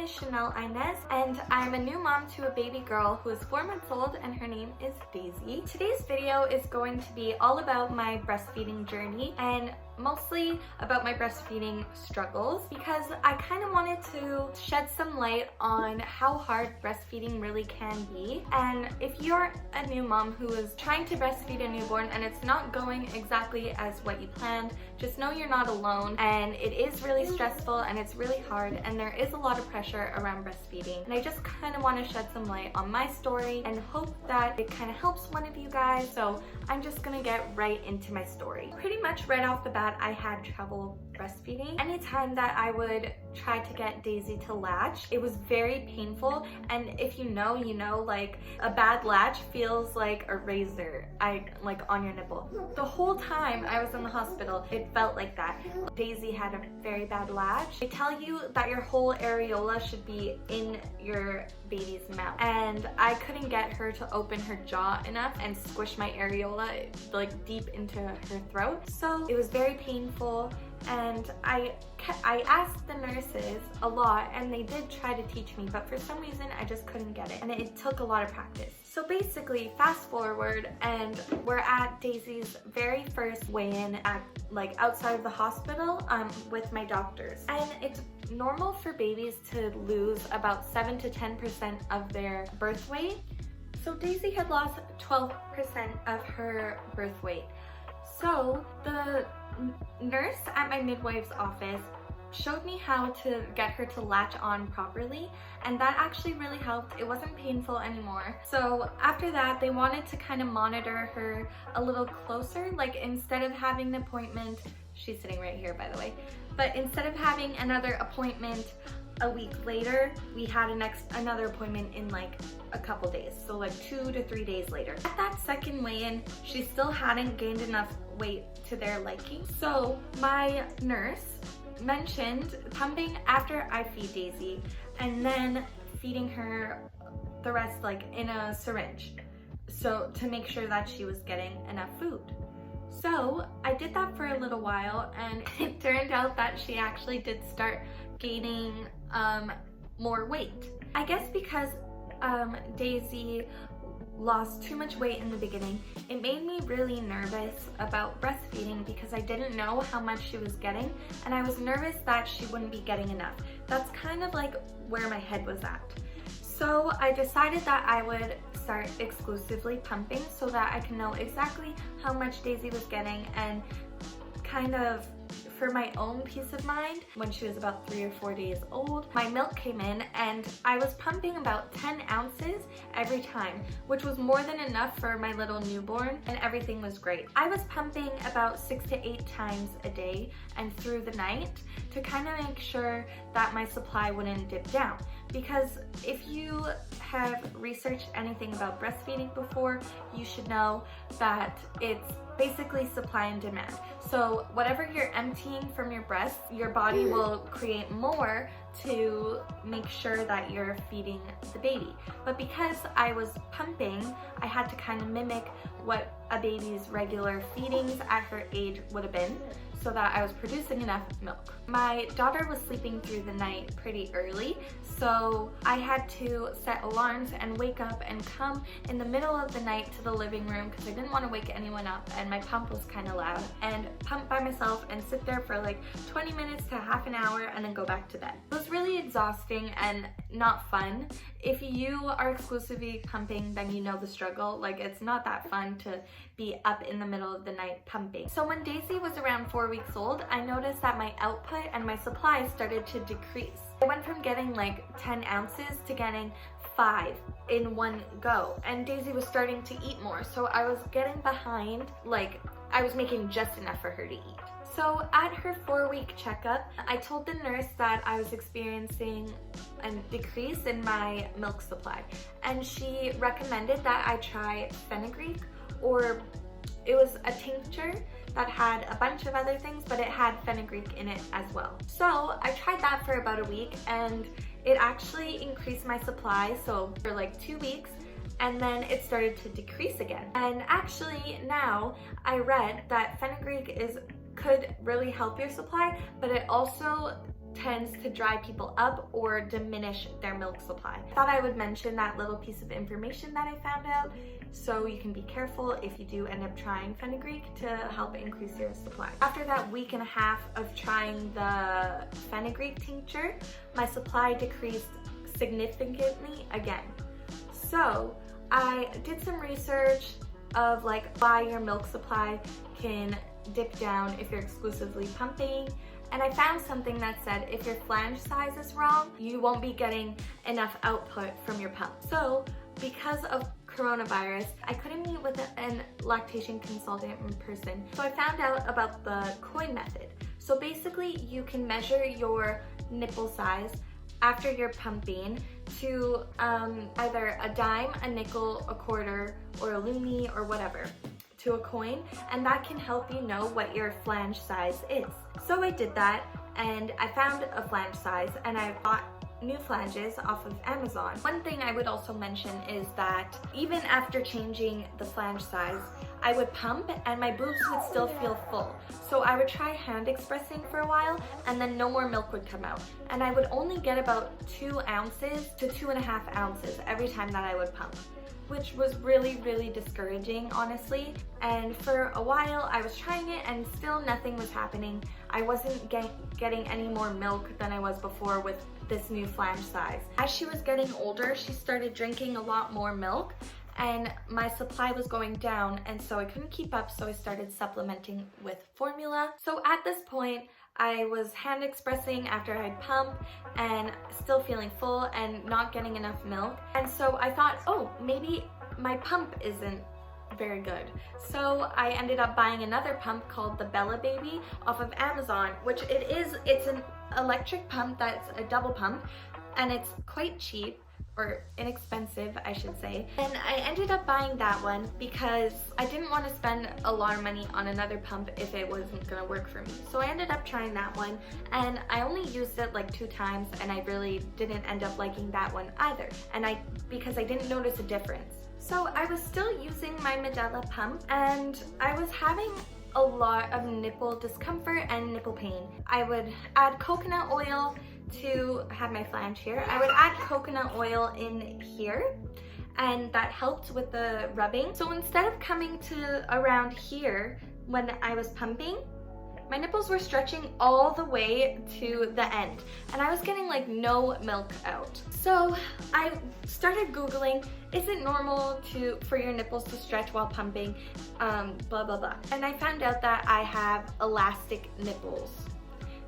is Chanel Inez, and I'm a new mom to a baby girl who is 4 months old, and her name is Daisy. Today's video is going to be all about my breastfeeding journey and mostly about my breastfeeding struggles, because I kind of wanted to shed some light on how hard breastfeeding really can be. And if you're a new mom who is trying to breastfeed a newborn and it's not going exactly as what you planned, just know you're not alone, and it is really stressful and it's really hard, and there is a lot of pressure around breastfeeding. And I just kind of want to shed some light on my story and hope that it kind of helps one of you guys. So I'm just gonna get right into my story. Pretty much right off the bat, I had trouble breastfeeding. Anytime that I would try to get Daisy to latch, it was very painful. And if you know, like a bad latch feels like a razor on your nipple. The whole time I was in the hospital, it felt like that. Daisy had a very bad latch. They tell you that your whole areola should be in your baby's mouth, and I couldn't get her to open her jaw enough and squish my areola like deep into her throat. So it was very painful, and I asked the nurses a lot, and they did try to teach me, but for some reason I just couldn't get it, and it took a lot of practice. So basically, fast forward, and we're at Daisy's very first weigh-in at outside of the hospital with my doctors, and it's normal for babies to lose about 7 to 10% of their birth weight. So Daisy had lost 12% of her birth weight. So the nurse at my midwife's office showed me how to get her to latch on properly, and that actually really helped. It wasn't painful anymore. So after that, they wanted to kind of monitor her a little closer. Like, instead of having an appointment, she's sitting right here by the way, but instead of having another appointment a week later, we had another appointment in like a couple days, so like 2 to 3 days later. At that second weigh-in, she still hadn't gained enough weight to their liking. So my nurse mentioned pumping after I feed Daisy, and then feeding her the rest like in a syringe, so to make sure that she was getting enough food. So I did that for a little while, and it turned out that she actually did start gaining more weight. I guess because Daisy lost too much weight in the beginning, it made me really nervous about breastfeeding because I didn't know how much she was getting, and I was nervous that she wouldn't be getting enough. That's kind of like where my head was at. So I decided that I would start exclusively pumping so that I can know exactly how much Daisy was getting, and kind of for my own peace of mind. When she was about 3 or 4 days old, my milk came in, and I was pumping about 10 ounces every time, which was more than enough for my little newborn, and everything was great. I was pumping about 6 to 8 times a day and through the night to kind of make sure that my supply wouldn't dip down. Because if you have researched anything about breastfeeding before, you should know that it's basically supply and demand. So whatever you're emptying from your breast, your body will create more to make sure that you're feeding the baby. But because I was pumping, I had to kind of mimic what a baby's regular feedings at her age would have been, so that I was producing enough milk. My daughter was sleeping through the night pretty early, so I had to set alarms and wake up and come in the middle of the night to the living room because I didn't want to wake anyone up, and my pump was kind of loud, and pump by myself and sit there for like 20 minutes to half an hour and then go back to bed. It was really exhausting and not fun. If you are exclusively pumping, then you know the struggle. Like, it's not that fun to be up in the middle of the night pumping. So when Daisy was around 4 weeks old, I noticed that my output and my supply started to decrease. I went from getting like 10 ounces to getting 5 in one go, and Daisy was starting to eat more, so I was getting behind. Like, I was making just enough for her to eat. So at her 4-week checkup, I told the nurse that I was experiencing a decrease in my milk supply, and she recommended that I try fenugreek, or it was a tincture that had a bunch of other things, but it had fenugreek in it as well. So I tried that for about a week, and it actually increased my supply, so for like 2 weeks, and then it started to decrease again. And actually now I read that fenugreek could really help your supply, but it also tends to dry people up or diminish their milk supply. I thought I would mention that little piece of information that I found out, so you can be careful if you do end up trying fenugreek to help increase your supply. After that week and a half of trying the fenugreek tincture, my supply decreased significantly again. So I did some research of like why your milk supply can dip down if you're exclusively pumping, and I found something that said if your flange size is wrong, you won't be getting enough output from your pump. So because of coronavirus, I couldn't meet with a lactation consultant in person, so I found out about the coin method. So basically you can measure your nipple size after you're pumping to either a dime, a nickel, a quarter, or a loonie, or whatever, to a coin, and that can help you know what your flange size is. So I did that, and I found a flange size, and I bought new flanges off of Amazon. One thing I would also mention is that even after changing the flange size, I would pump and my boobs would still feel full. So I would try hand expressing for a while and then no more milk would come out. And I would only get about 2 ounces to 2.5 ounces every time that I would pump, which was really, really discouraging, honestly. And for a while I was trying it and still nothing was happening. I wasn't getting any more milk than I was before with this new flange size. As she was getting older, she started drinking a lot more milk and my supply was going down, and so I couldn't keep up, so I started supplementing with formula. So at this point, I was hand expressing after I'd pump and still feeling full and not getting enough milk. And so I thought, oh, maybe my pump isn't very good. So I ended up buying another pump called the Bella Baby off of Amazon, which it's an electric pump that's a double pump, and it's quite cheap, or inexpensive, I should say. And I ended up buying that one because I didn't want to spend a lot of money on another pump if it wasn't gonna work for me. So I ended up trying that one, and I only used it like 2 times, and I really didn't end up liking that one either. And because I didn't notice a difference. So I was still using my Medela pump, and I was having a lot of nipple discomfort and nipple pain. I would add coconut oil to have my flange here. I would add coconut oil in here, and that helped with the rubbing. So instead of coming to around here when I was pumping, my nipples were stretching all the way to the end, and I was getting like no milk out. So I started Googling, is it normal for your nipples to stretch while pumping, blah blah blah. And I found out that I have elastic nipples.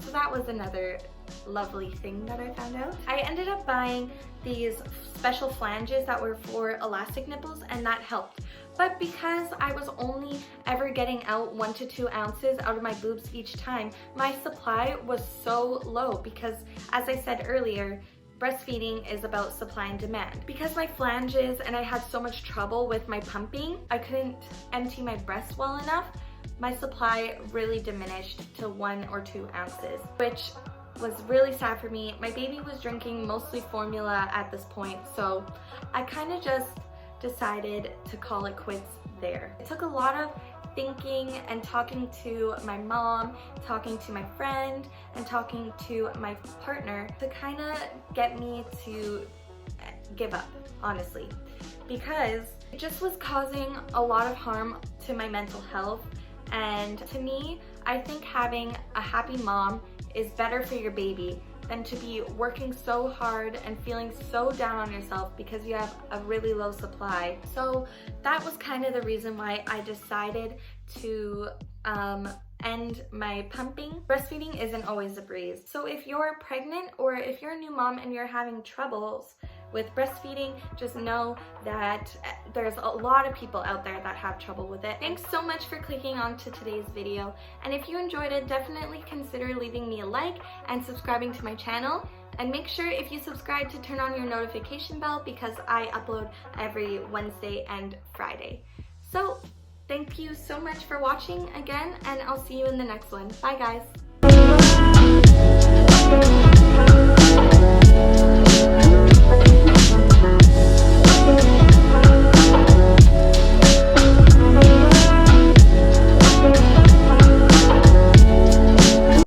So that was another lovely thing that I found out. I ended up buying these special flanges that were for elastic nipples, and that helped. But because I was only ever getting out 1 to 2 ounces out of my boobs each time, my supply was so low because, as I said earlier, breastfeeding is about supply and demand. Because my flanges and I had so much trouble with my pumping, I couldn't empty my breast well enough, my supply really diminished to 1 or 2 ounces, which was really sad for me. My baby was drinking mostly formula at this point, so I kind of just decided to call it quits there. It took a lot of thinking and talking to my mom, talking to my friend, and talking to my partner to kind of get me to give up, honestly, because it just was causing a lot of harm to my mental health. And to me, I think having a happy mom is better for your baby than to be working so hard and feeling so down on yourself because you have a really low supply. So that was kind of the reason why I decided to end my pumping. Breastfeeding isn't always a breeze. So if you're pregnant or if you're a new mom and you're having troubles with breastfeeding, just know that there's a lot of people out there that have trouble with it. Thanks so much for clicking on to today's video, and if you enjoyed it, definitely consider leaving me a like and subscribing to my channel. And make sure if you subscribe to turn on your notification bell because I upload every Wednesday and Friday. So thank you so much for watching again, and I'll see you in the next one. Bye guys.